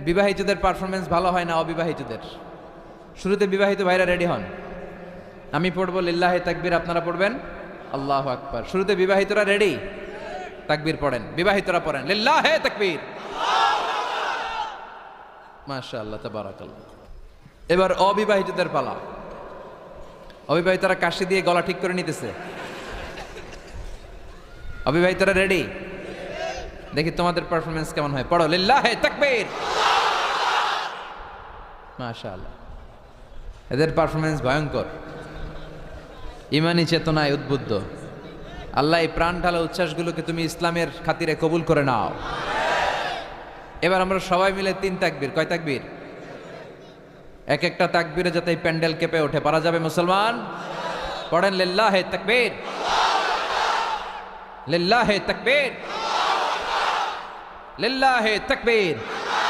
বিবাহিতদের performance ভালো হয় না অবিবাহিতদের? শুরুতে বিবাহিত ভাইরা রেডি হন, আমি পড়বো লিল্লাহে তাকবীর, আপনারা পড়বেন আল্লাহু আকবার। শুরুতে বিবাহিতরা রেডি? তাকবীর পড়েন, বিবাহিতরা পড়েন লিল্লাহে তাকবীর। মাশাআল্লাহ, তাবারাকাল্লাহ। এবার অবিবাহিতদের পালা। অবিবাহিতরা কাশি দিয়ে গলা ঠিক করে নিতেছে। অবিবাহিতরা রেডি? দেখি তোমাদের পারফরমেন্স কেমন হয়। পড়ো লিল্লাহে তাকবীর। মাশাআল্লাহ, এদের পারফরমেন্স ভয়ঙ্কর, ইমানি চেতনায় উদ্বুদ্ধ। আল্লাহ এই প্রাণ ঢালা উচ্ছ্বাসগুলোকে তুমি ইসলামের খাতিরে কবুল করে নাও। এবার আমরা সবাই মিলে 3 তাকবীর। কয় তাকবীর? এক একটা তাকবীরে যাতে এই প্যান্ডেল কেঁপে ওঠে। পারা যাবে মুসলমান? পড়েন লিল্লাহে তাকবীর, লিল্লাহে তাকবীর, লিল্লাহে তাকবীর।